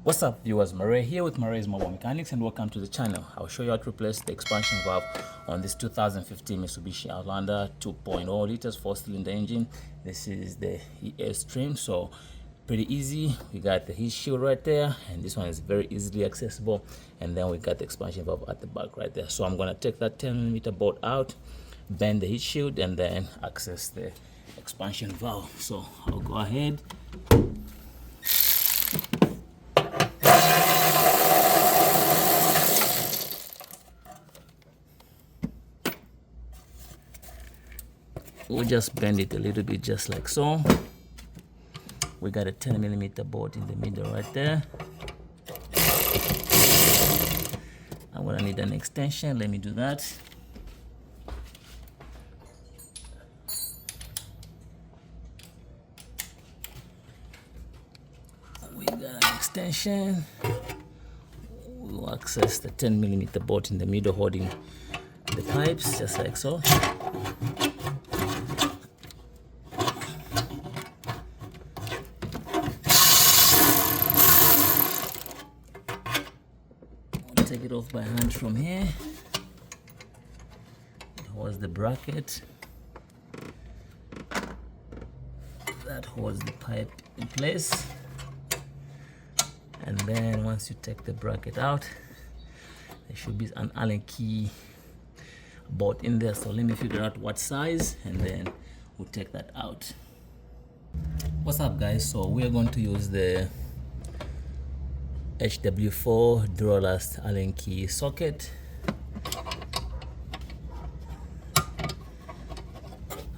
What's up viewers, Murray here with Murray's Mobile Mechanics, and welcome to the channel. I'll show you how to replace the expansion valve on this 2015 Mitsubishi Outlander 2.0 liters 4-cylinder engine. This is the Airstream, so pretty easy. We got the heat shield right there, and this one is very easily accessible, and then we got the expansion valve at the back right there. So I'm going to take that 10mm bolt out, bend the heat shield, and then access the expansion valve. So I'll go ahead. We'll just bend it a little bit, just like so. We got a 10mm bolt in the middle right there. I'm gonna need an extension. Let me do that. We got an extension. We'll access the 10mm bolt in the middle, holding the pipes, just like so. Take it off by hand from here. It holds the bracket that holds the pipe in place, and then once you take the bracket out, there should be an Allen key bolt in there. So let me figure out what size, and then we'll take that out. What's up guys, so we are going to use the HW4 Duralast Allan key socket.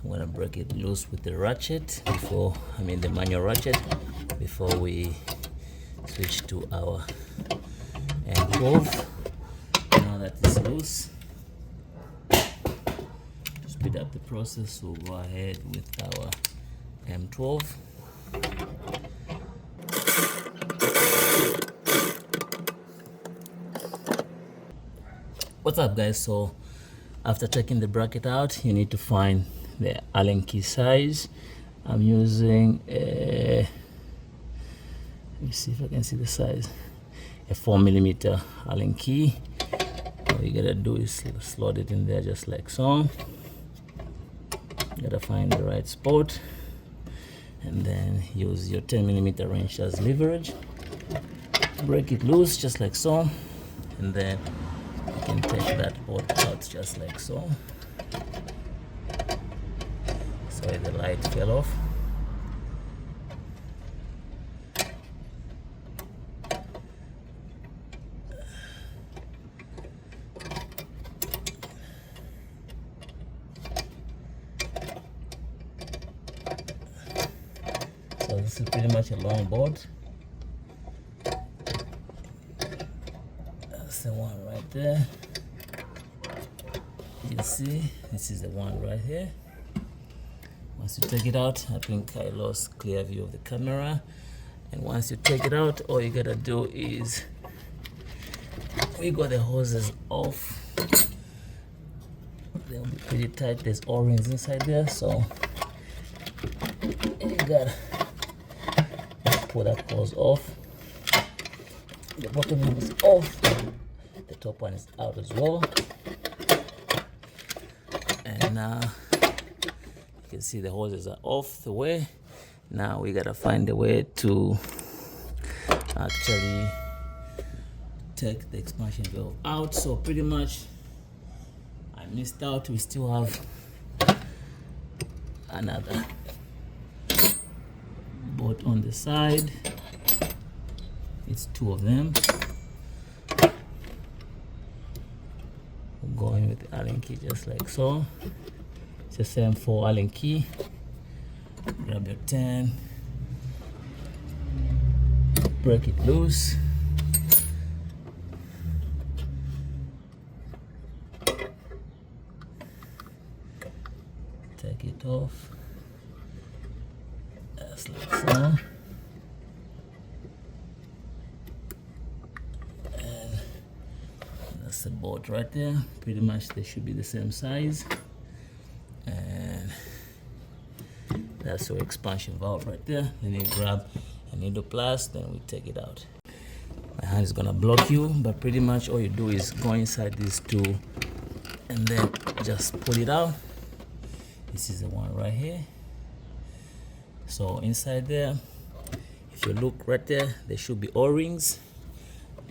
I'm gonna break it loose with the ratchet the manual ratchet, before we switch to our M12. Now that it's loose, to speed up the process, we'll go ahead with our M12. What's up guys, so after taking the bracket out, you need to find the Allen key size. I'm using a, let me see if I can see the size, a 4mm Allen key. All you gotta do is slot it in there just like so. You gotta find the right spot, and then use your 10mm wrench as leverage. Break it loose just like so, and then you can take that bolt out just like so. Sorry, the light fell off. So this is pretty much a long bolt. That's the one right there. You can see this is the one right here. Once you take it out, I think I lost clear view of the camera. And once you take it out, all you gotta do is wiggle the hoses off. They'll be pretty tight. There's O-rings inside there, so you gotta pull that hose off. The bottom one is off, the top one is out as well. And now you can see the hoses are off the way. Now we gotta find a way to actually take the expansion valve out. So pretty much I missed out. We still have another bolt on the side. It's two of them. We'll go in with the Allen key just like so. It's the same for Allen key. Grab your 10, break it loose. Take it off. Just like so. That's the bolt right there. Pretty much they should be the same size, and that's our expansion valve right there. Then you grab a needle plus, then we take it out. hand is gonna block you, but pretty much all you do is go inside these two and then just pull it out. This is the one right here. So inside there, if you look right there, there should be O-rings.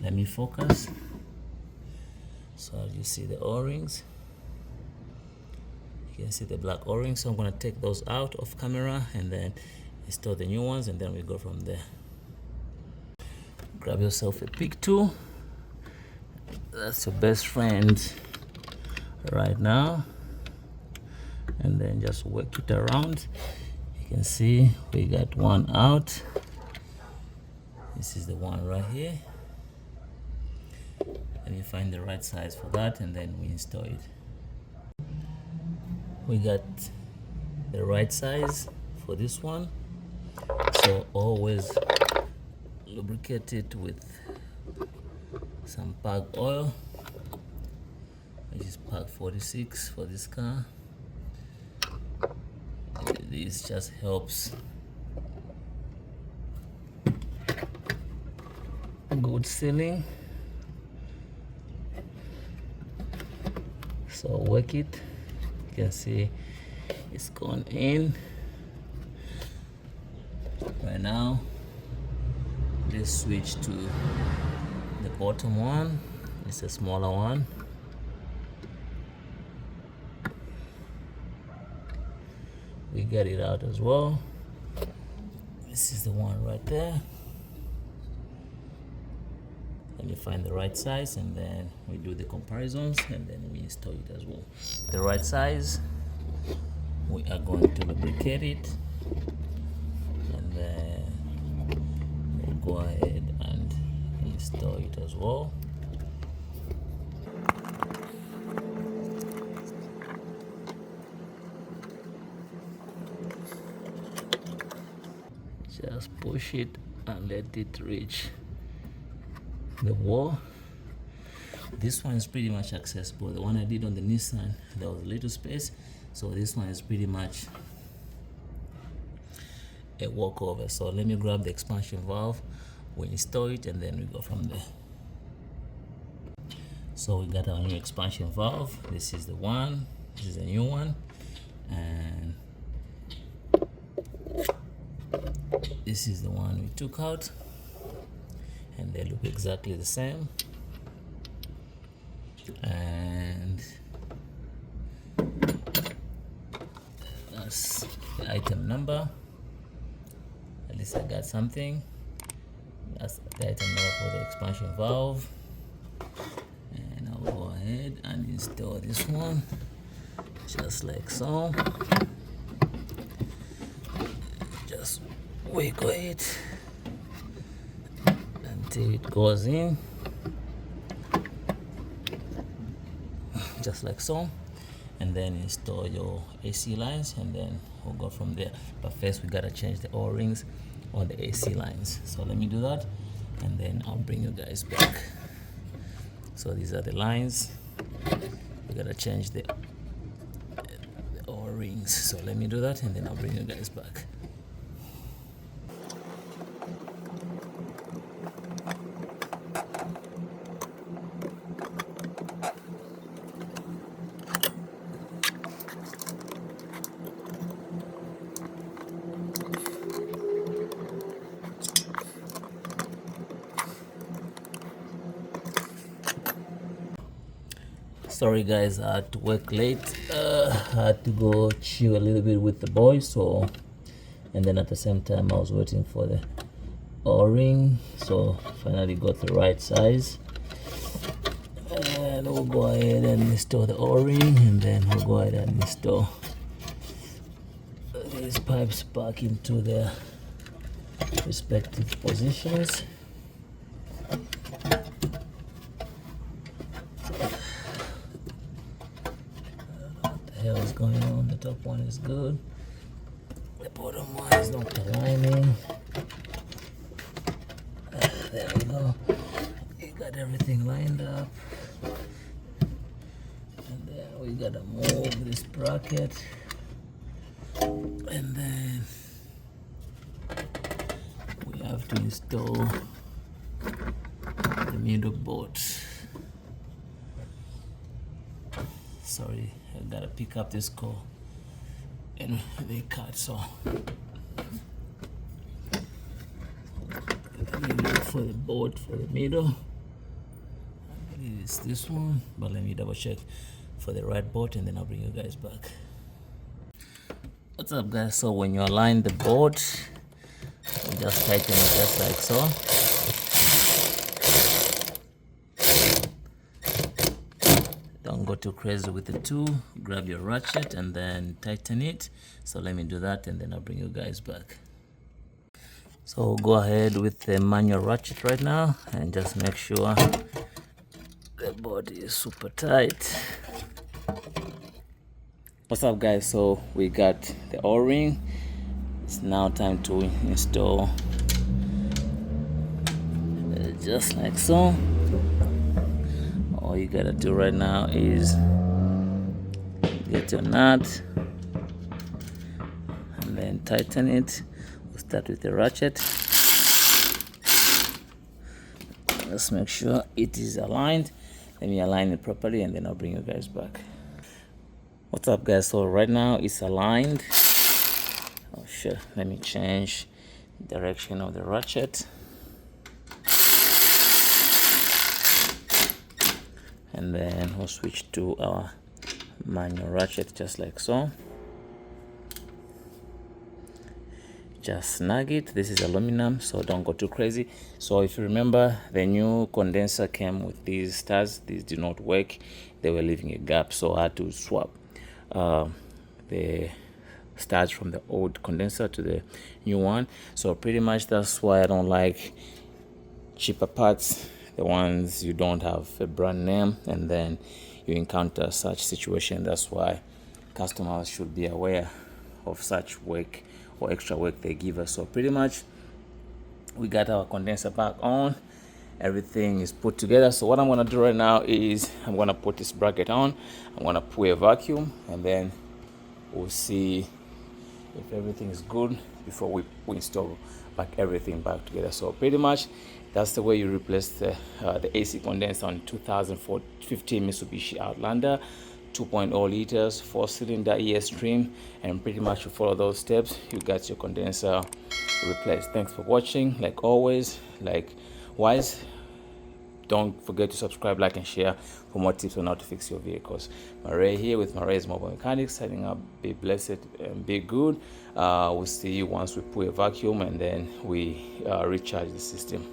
Let me focus. So you see the O-rings. You can see the black O-rings. So I'm gonna take those out of camera and then install the new ones, and then we go from there. Grab yourself a pick tool. That's your best friend right now, and then just work it around. You can see we got one out. This is the one right here. And you find the right size for that, and then we install it. We got the right size for this one, so always lubricate it with some PAG oil, which is PAG 46 for this car. This just helps good sealing. So work it. You can see it's gone in. Right now, let's switch to the bottom one. It's a smaller one. We got it out as well. This is the one right there. And you find the right size, and then we do the comparisons, and then we install it as well. The right size, we are going to lubricate it, and then we'll go ahead and install it as well. Just push it and let it reach the wall. This one is pretty much accessible. The one I did on the Nissan, there was a little space, so this one is pretty much a walkover. So let me grab the expansion valve, we install it, and then we go from there. So we got our new expansion valve. This is the one, this is a new one, and this is the one we took out, and they look exactly the same. And that's the item number. At least I got something. That's the item number for the expansion valve. And I'll go ahead and install this one just like so. Just wiggle it until it goes in, just like so, and then install your AC lines, and then we'll go from there. But first we gotta change the O-rings on the AC lines, so let me do that, and then I'll bring you guys back. So these are the lines. We gotta change the O-rings, so let me do that, and then I'll bring you guys back. Sorry guys, I had to work late. I had to go chill a little bit with the boys, so, and then at the same time I was waiting for the O-ring, so finally got the right size, and we'll go ahead and install the O-ring, and then we'll go ahead and install these pipes back into their respective positions. What's going on? The top one is good, the bottom one is not aligning. There we go. You got everything lined up, and then we gotta move this bracket, and then we have to install the middle bolt. Sorry, I gotta pick up this call and they cut, so let me look for the bolt for the middle. I believe it's this one, but let me double check for the right bolt and then I'll bring you guys back. What's up, guys? So when you align the bolt, you just tighten it just like so. Don't go too crazy with the tool. Grab your ratchet and then tighten it. So let me do that and then I'll bring you guys back. So go ahead with the manual ratchet right now and just make sure the body is super tight. What's up, guys? So we got the O-ring. It's now time to install just like so. All you gotta do right now is get your nut and then tighten it. We'll start with the ratchet. Let's make sure it is aligned. Let me align it properly and then I'll bring you guys back. What's up, guys? So right now it's aligned. Oh shit, let me change direction of the ratchet. And then we'll switch to our manual ratchet just like so. Just snag it. This is aluminum, so don't go too crazy. So if you remember, the new condenser came with these stars. These did not work. They were leaving a gap, so I had to swap the stars from the old condenser to the new one. So pretty much that's why I don't like cheaper parts, the ones you don't have a brand name and then you encounter such situation. That's why customers should be aware of such work or extra work they give us. So pretty much we got our condenser back on, everything is put together. So what I'm going to do right now is I'm going to put this bracket on, I'm going to pull a vacuum and then we'll see if everything is good before we install back everything back together. So pretty much that's the way you replace the AC condenser on 2015 Mitsubishi Outlander, 2.0 liters, 4-cylinder ES stream, and pretty much you follow those steps, you got your condenser replaced. Thanks for watching. Like always, likewise, don't forget to subscribe, like, and share for more tips on how to fix your vehicles. Marais here with Marai's Mobile Mechanics, signing up. Be blessed and be good. We'll see you once we pull a vacuum and then we recharge the system.